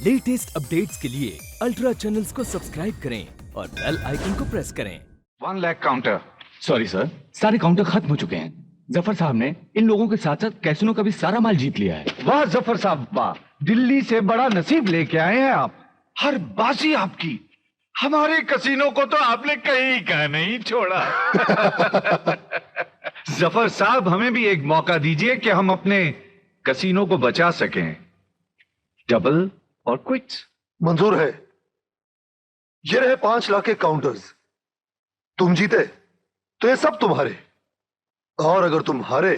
Latest updates के लिए ultra channels को सब्सक्राइब करें और बेल आइकन को प्रेस करें। 1 लाख काउंटर। सॉरी सर, सारे काउंटर खत्म हो चुके हैं। जफर साहब ने इन लोगों के साथ साथ कैसीनो का भी सारा माल जीत लिया है। वाह जफर साहब वाह, दिल्ली से बड़ा नसीब लेके आए हैं आप। हर बाजी आपकी। हमारे कसीनो को तो आपने कहीं का नहीं छोड़ा। जफर साहब, हमें भी एक मौका दीजिए कि हम अपने कसीनो को बचा सकें। डबल और क्विट्स मंजूर है। ये रहे 5 लाख के काउंटर्स। तुम जीते तो ये सब तुम्हारे, और अगर तुम हारे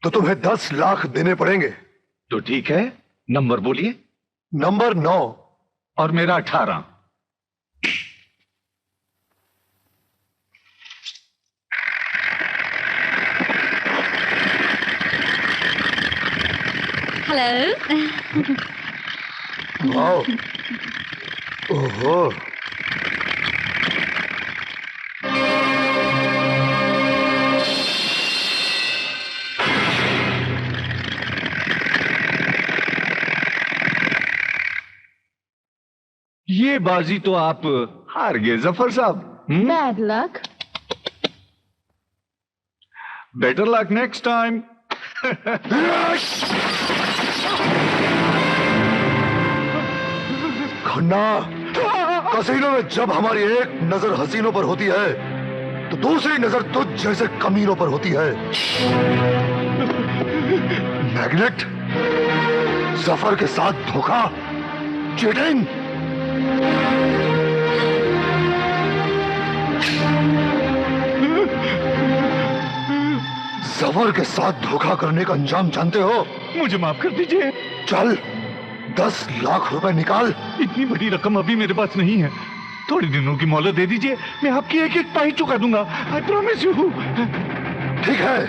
तो तुम्हें 10 लाख देने पड़ेंगे। तो ठीक है, नंबर बोलिए। नंबर 9 और मेरा 18। हेलो। वाओ, ओहो, ये बाजी तो आप हार गए जफर साहब। Bad luck. Better luck next time. Khanna, casino में जब हमारी एक नजर हसीनों पर होती है तो दूसरी नजर तुझ जैसे कमीनों पर होती है। मैग्नेट, जफर के साथ धोखा, चीटिंग। जफर के साथ धोखा करने का अंजाम जानते हो? मुझे माफ कर दीजिए। चल 10 लाख रुपए निकाल। इतनी बड़ी रकम अभी मेरे पास नहीं है। थोड़े दिनों की मोहलत दे दीजिए, मैं आपकी एक एक पाई चुका दूंगा। I promise you. ठीक है,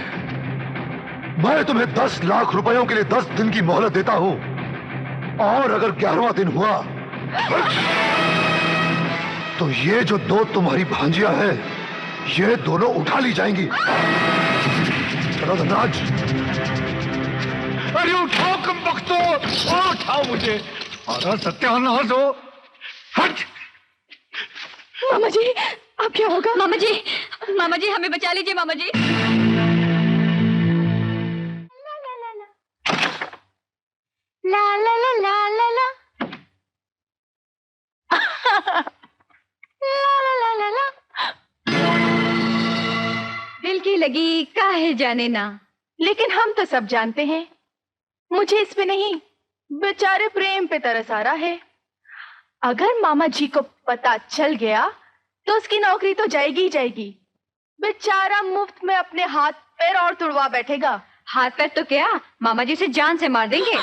मैं तुम्हें 10 लाख रुपयों के लिए 10 दिन की मोहलत देता हूं, और अगर 11वां दिन हुआ तो ये जो 2 तुम्हारी भांजियां हैं, ये दोनों उठा ली जाएंगी। चलो धनराज। अरे उठाओ कम बख्तो, उठाओ मुझे। और सत्यानाश हो। हट। मामा जी, अब क्या होगा? मामा जी हमें बचा लीजिए मामा जी। ला ला ला ला ला ला ला ला ला ला। दिल की लगी काहे जाने ना, लेकिन हम तो सब जानते हैं मुझे इस पे नहीं, बेचारे प्रेम पे तरस आ रहा है। अगर मामा जी को पता चल गया तो उसकी नौकरी तो जाएगी ही जाएगी। बेचारा मुफ्त में अपने हाथ पैर और तुड़वा बैठेगा। हाथ पैर तो क्या, मामा जी से जान से मार देंगे।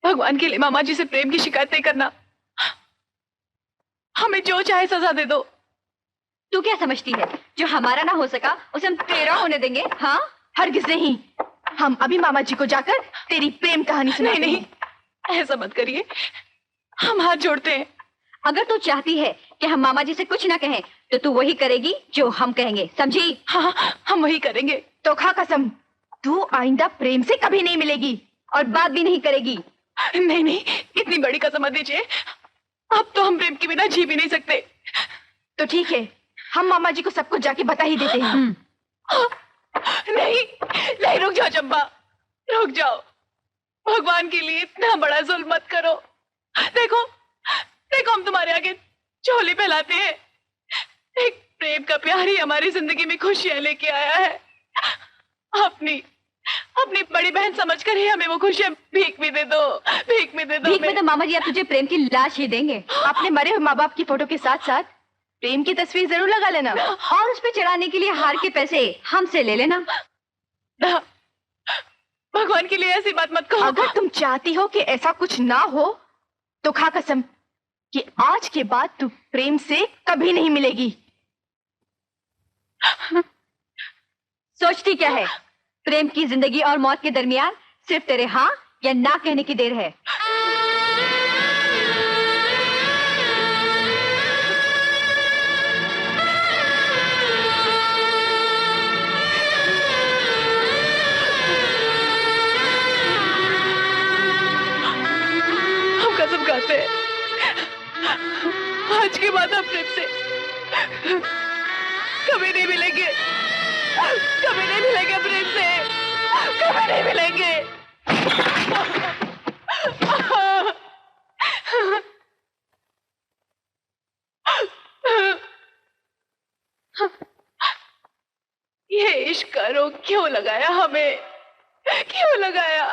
भगवान के लिए मामा जी से प्रेम की शिकायत नहीं करना। हमें जो चाहे सजा दे दो। तू क्या समझती है, जो हमारा ना हो सका उसे हम तेरा होने देंगे? हाँ, हरगिज नहीं। हम अभी मामा जी को जाकर तेरी प्रेम कहानी सुनाएंगे। नहीं नहीं, ऐसा मत करिए, हम हाथ जोड़ते हैं। अगर तू चाहती है कि हम मामा जी से कुछ ना कहें तो तू वही करेगी जो हम कहेंगे, समझी? हाँ, हम वही करेंगे। तो खा कसम, तू आइंदा प्रेम से कभी नहीं मिलेगी और बात भी नहीं करेगी। नहीं नहीं, इतनी बड़ी कसम मत दीजिए। अब तो हम प्रेम के बिना जी भी नहीं सकते। तो ठीक है, हम मामा जी को सब कुछ जाके बता ही देते हैं। नहीं नहीं, रुक जाओ चंपा, रुक जाओ। भगवान के लिए इतना बड़ा जुल्म मत करो। देखो देखो, हम तुम्हारे आगे झोली फैलाते हैं। एक प्रेम का प्यार ही हमारी जिंदगी में खुशियां लेके आया है। अपनी बड़ी बहन समझकर ही हमें वो खुशियां भीख भी दे दो, भीख में दे दो। भीख में तो मामा जी आप तुझे प्रेम की लाश ही देंगे। अपने मरे हुए माँ बाप की फोटो के साथ साथ प्रेम की तस्वीर जरूर लगा लेना, और उस पे चढ़ाने के लिए हार के पैसे हमसे ले लेना। भगवान के लिए ऐसी बात मत कहो। अगर तुम चाहती हो कि ऐसा कुछ ना हो तो खा कसम कि आज के बाद तू प्रेम से कभी नहीं मिलेगी। सोचती क्या है, प्रेम की जिंदगी और मौत के दरमियान सिर्फ तेरे हाँ या ना कहने की देर है। चाहते हैं। आज के बाद हम प्रेम से कभी नहीं मिलेंगे, कभी नहीं मिलेंगे, प्रेम से कभी नहीं मिलेंगे। ये इश्क का रोग क्यों लगाया हमें, क्यों लगाया?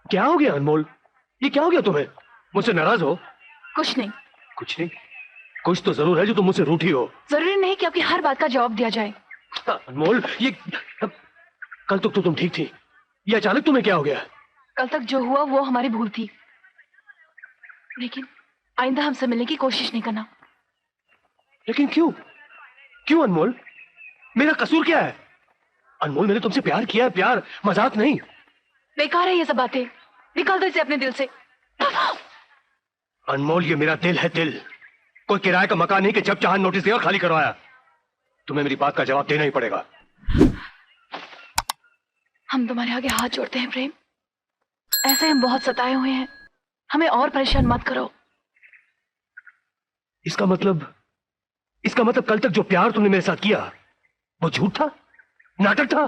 क्या हो गया अनमोल? ये क्या हो गया तुम्हें? मुझसे नाराज हो? कुछ नहीं। कुछ नहीं? कुछ तो जरूर है जो तुम मुझसे रूठी हो। जरूरी नहीं कि आपकी हर बात का जवाब दिया जाए। अनमोल, ये कल तक तो तुम ठीक थी, ये अचानक तुम्हें क्या हो गया? कल तक जो हुआ वो हमारी भूल थी, लेकिन आइंदा हमसे मिलने की कोशिश नहीं करना। लेकिन क्यों? क्यों अनमोल? मेरा कसूर क्या है? अनमोल, मैंने तुमसे प्यार किया है, प्यार मजाक नहीं। बेकार है ये सब बातें, निकाल दो इसे अपने दिल से। अनमोल, ये मेरा दिल है, दिल। कोई किराए का मकान नहीं कि जब चाहा नोटिस दिया और खाली करवाया। तुम्हें मेरी बात का जवाब देना ही पड़ेगा। हम तुम्हारे आगे हाथ जोड़ते हैं प्रेम, ऐसे हम बहुत सताए हुए हैं, हमें और परेशान मत करो। इसका मतलब कल तक जो प्यार तुमने मेरे साथ किया वो झूठ था, नाटक था।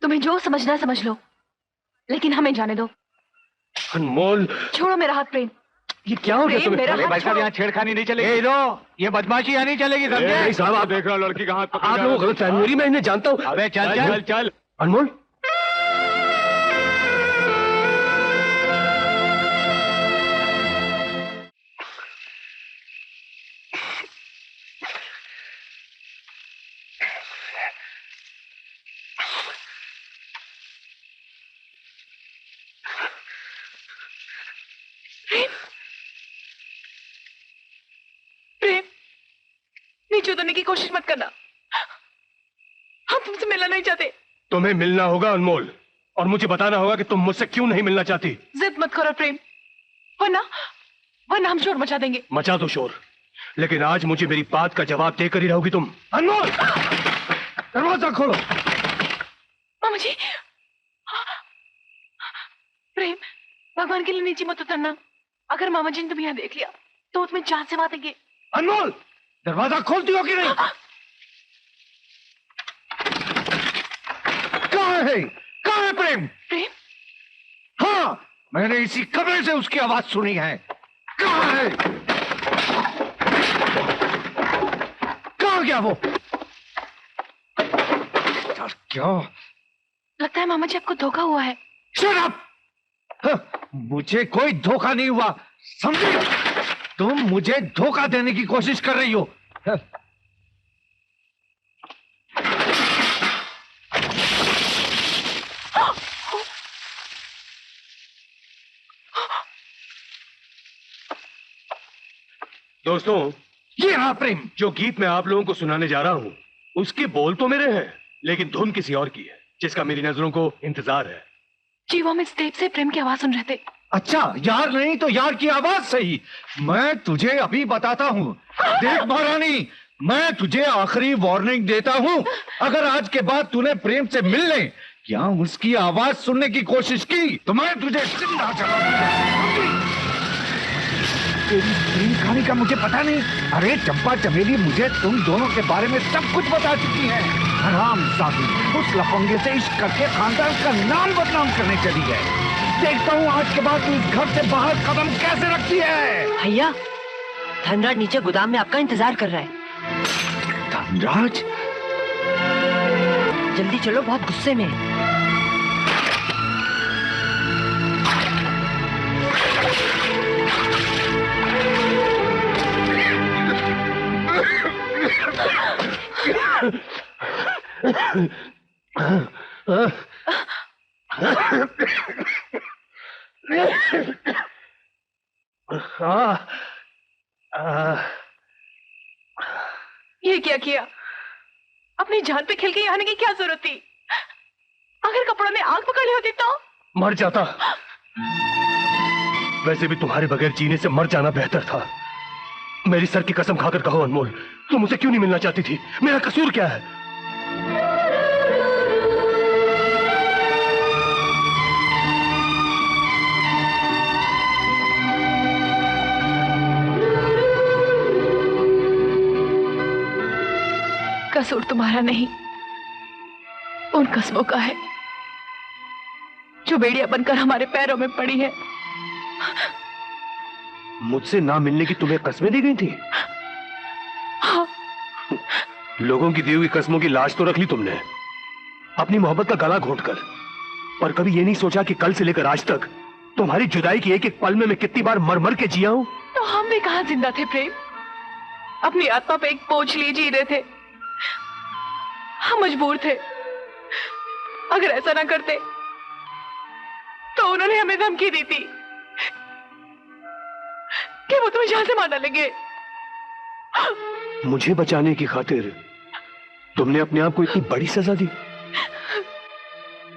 तुम्हें जो समझना है समझ लो, लेकिन हमें जाने दो। अनमोल, छोड़ो मेरा हाथ प्रेम। ये क्या हो गया प्रेम, तुम्हें? मेरा अरे हाथ भाई साहब, छोड़ो। यहाँ छेड़खानी नहीं चलेगी। ये बदमाशी यहाँ नहीं चलेगी, समझे? नहीं साहब, आप देख रहे हो लड़की का हाथ पकड़ आप लोगों को गलत फहमी हो रही, मैं इन्हें जानता हूँ। अबे चल चल चल। अनमोल, प्रेम, नीचे उतरने की कोशिश मत करना, हम तुमसे मिलना नहीं चाहते। तुम्हें मिलना होगा अनमोल, और मुझे बताना होगा कि तुम मुझसे क्यों नहीं मिलना चाहती। जिद मत करो प्रेम, वरना हम शोर मचा देंगे। मचा दो शोर, लेकिन आज मुझे मेरी बात का जवाब देकर ही रहोगी तुम। अनमोल, दरवाजा खोलो। मामा जी, प्रेम, भगवान के लिए नीचे मत उतरना। अगर मामा जी ने तुम्हें यहाँ देख लिया तो वो तुम्हें जान से मार देंगे। अनमोल, दरवाजा खोलती हो कि नहीं? कहाँ है? कहाँ है प्रेम? प्रेम, हाँ, मैंने इसी कमरे से उसकी आवाज सुनी है। कहाँ है? कहाँ गया वो? यार क्या? लगता है मामा जी आपको धोखा हुआ है। Shut up! मुझे कोई धोखा नहीं हुआ, समझे? तुम मुझे धोखा देने की कोशिश कर रही हो। दोस्तों, ये रहा प्रेम। जो गीत मैं आप लोगों को सुनाने जा रहा हूँ उसके बोल तो मेरे हैं, लेकिन धुन किसी और की है, जिसका मेरी नजरों को इंतजार है। जी वो हम इस टेप से प्रेम की आवाज सुन रहे थे। अच्छा, यार नहीं तो यार की आवाज सही। मैं तुझे अभी बताता हूँ। देख महारानी, मैं तुझे आखिरी वार्निंग देता हूँ। अगर आज के बाद तूने प्रेम से मिलने या उसकी आवाज सुनने की कोशिश की तो मैं तुझे जिंदा जला दूंगा। तेरी प्रेम कहानी का मुझे पता नहीं। अरे चंपा चमेली, मुझे तुम दोनों के बारे में सब कुछ बता चुकी है। हराम साथी, उस लफंगे से इश्क करके खानदान का नाम बदनाम करने चली है। देखता हूँ आज के बाद तू इस घर से बाहर कदम कैसे रखती है। भैया, धनराज नीचे गोदाम में आपका इंतजार कर रहा है। धनराज? जल्दी चलो, बहुत गुस्से में है। ये क्या किया? अपनी जान पे खेल के यहाँ आने की क्या जरूरत थी? अगर कपड़ों ने आग पकड़ ली होती तो मर जाता। वैसे भी तुम्हारे बगैर जीने से मर जाना बेहतर था। मेरी सर की कसम खाकर कहो अनमोल, तुम मुझसे क्यों नहीं मिलना चाहती थी? मेरा कसूर क्या है? कसूर तुम्हारा नहीं, उन कस्मों का है जो बेड़िया बनकर हमारे पैरों में पड़ी है। मुझसे ना मिलने की तुम्हें कस्में दी गई थी? हाँ। लोगों की दी हुई कस्मों की लाज तो रख ली तुमने, अपनी मोहब्बत का गला घोंटकर। पर कभी ये नहीं सोचा कि कल से लेकर आज तक तुम्हारी जुदाई की एक एक पल में मैं कितनी बार मर मर के जिया हूं। तो हम भी कहां जिंदा थे प्रेम? अपनी आत्मा पे एक बोझ लिए जी रहे थे। हम मजबूर थे। अगर ऐसा ना करते तो उन्होंने हमें धमकी दी थी कि वो तुम्हें जान से मार डालेंगे। मुझे बचाने की खातिर तुमने अपने आप को इतनी बड़ी सजा दी?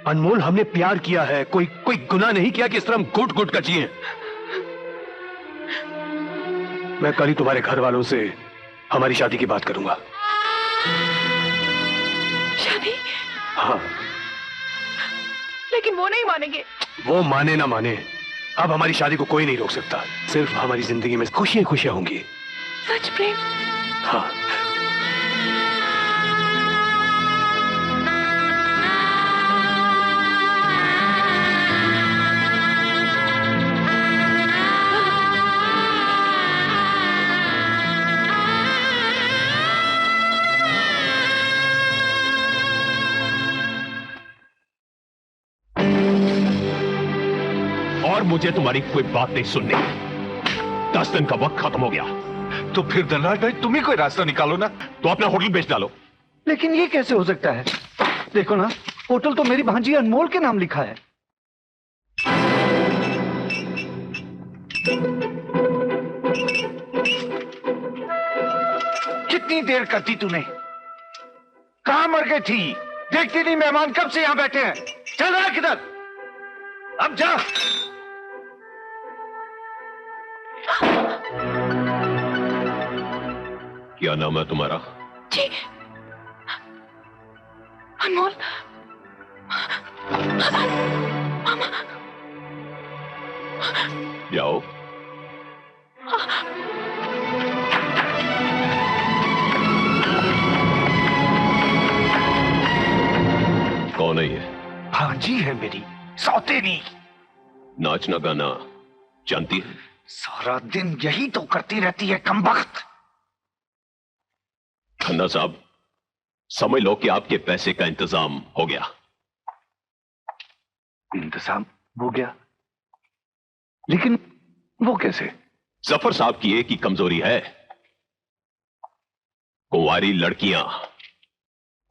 अनमोल, हमने प्यार किया है, कोई गुनाह नहीं किया कि इस तरह हम घुट घुट कर जिए। मैं कल ही तुम्हारे घर वालों से हमारी शादी की बात करूंगा। शादी? हाँ। लेकिन वो नहीं मानेंगे। वो माने ना माने, अब हमारी शादी को कोई नहीं रोक सकता। सिर्फ हमारी जिंदगी में खुशियां खुशियां होंगी। सच प्रेम? हाँ। और मुझे तुम्हारी कोई बात नहीं सुननी। 10 दिन का वक्त खत्म हो गया। तो फिर धनराज भाई तुम ही कोई रास्ता निकालो ना। तो अपना होटल बेच डालो। लेकिन ये कैसे हो सकता है? देखो ना, होटल तो मेरी भांजी अनमोल के नाम लिखा है। कितनी देर करती तूने? कहां मर गई थी? देखती नहीं मेहमान कब से यहां बैठे हैं? चल रहा किधर? अब जा। क्या नाम है तुम्हारा? जी, अनमोल। मामा। जाओ। कौन है ये? भांजी है मेरी, सौतेली। नाचना गाना जानती है? सारा दिन यही तो करती रहती है कमबख्त। खन्ना साहब, समझ लो कि आपके पैसे का इंतजाम हो गया। इंतजाम हो गया? लेकिन वो कैसे? जफर साहब की एक ही कमजोरी है, कुंवारी लड़कियां।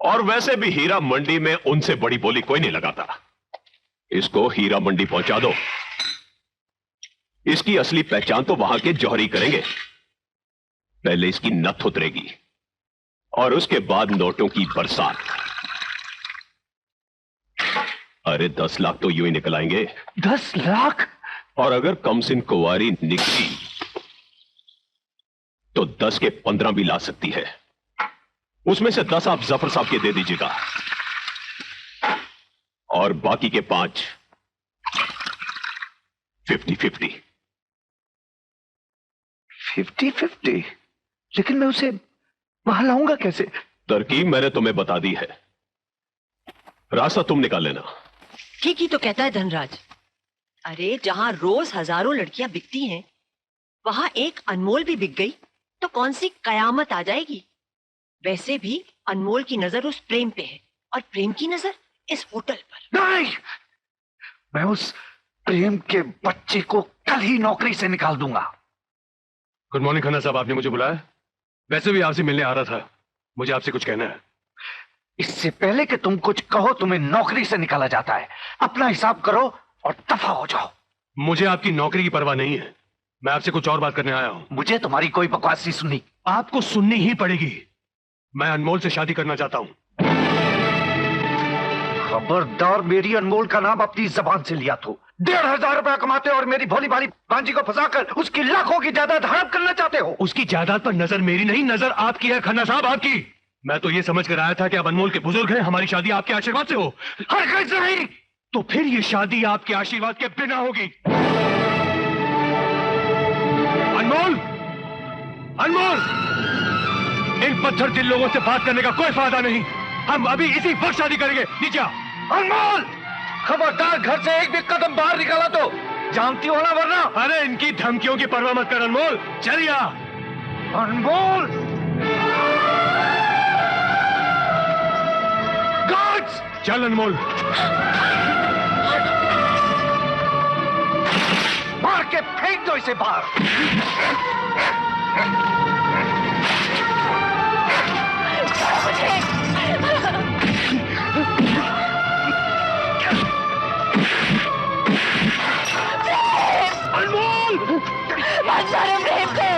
और वैसे भी हीरा मंडी में उनसे बड़ी बोली कोई नहीं लगाता। इसको हीरा मंडी पहुंचा दो। इसकी असली पहचान तो वहां के जौहरी करेंगे। पहले इसकी नथ उतरेगी और उसके बाद नोटों की बरसात। अरे 10 लाख तो यूं ही निकल आएंगे। 10 लाख? और अगर कमसिन कुंवारी निकली तो 10 के 15 भी ला सकती है। उसमें से 10 आप जफर साहब के दे दीजिएगा और बाकी के 5 50-50। 50-50? लेकिन मैं उसे वहां लाऊंगा कैसे? तरकीब मैंने तुम्हें बता दी है, रास्ता तुम निकाल लेना। ठीक ही तो कहता है धनराज। अरे जहां रोज हजारों लड़कियां बिकती हैं, वहां एक अनमोल भी बिक गई तो कौन सी कयामत आ जाएगी। वैसे भी अनमोल की नजर उस प्रेम पे है और प्रेम की नजर इस होटल पर। नहीं, मैं उस प्रेम के बच्चे को कल ही नौकरी से निकाल दूंगा। गुड मॉर्निंग खन्ना साहब, आपने मुझे बुलाया? वैसे भी आपसे मिलने आ रहा था, मुझे आपसे कुछ कहना है। इससे पहले कि तुम कुछ कहो, तुम्हें नौकरी से निकाला जाता है। अपना हिसाब करो और दफा हो जाओ। मुझे आपकी नौकरी की परवाह नहीं है। मैं आपसे कुछ और बात करने आया हूं। मुझे तुम्हारी कोई बकवास नहीं सुननी। आपको सुननी ही पड़ेगी। मैं अनमोल से शादी करना चाहता हूं। खबरदार मेरी अनमोल का नाम अपनी जबान से लिया तो 1,500 रुपया कमाते हो और मेरी भोली भाली बांजी को फंसाकर उसकी लाखों की जायदाद हड़प करना चाहते हो। उसकी जायदाद पर नजर मेरी नहीं, नजर आपकी है खन्ना साहब, आपकी। मैं तो ये समझ कर आया था कि आप अनमोल के बुजुर्ग हैं, हमारी शादी आपके आशीर्वाद से हो। हरगिज़ नहीं। तो फिर ये शादी आपके आशीर्वाद के बिना होगी। अनमोल, अनमोल, इन पत्थर दिल लोगों से बात करने का कोई फायदा नहीं। हम अभी इसी वक्त शादी करेंगे। नीचे आ। अनमोल, खबरदार घर से एक भी कदम बाहर निकाला तो जानती हो ना, वरना। अरे इनकी धमकियों की परवाह मत कर अनमोल, चलिए। अनमोल, गार्ड्स! चल अनमोल। मार के फेंक दो इसे बाहर। अनमोल, मत मारो प्रेम को।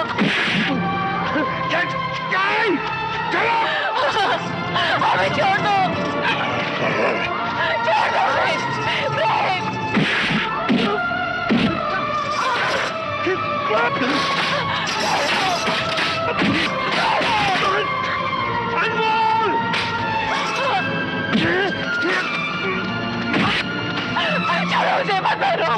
हमें छोड़ दो, छोड़ दो प्रेम। छोड़ो उसे, मत मारो।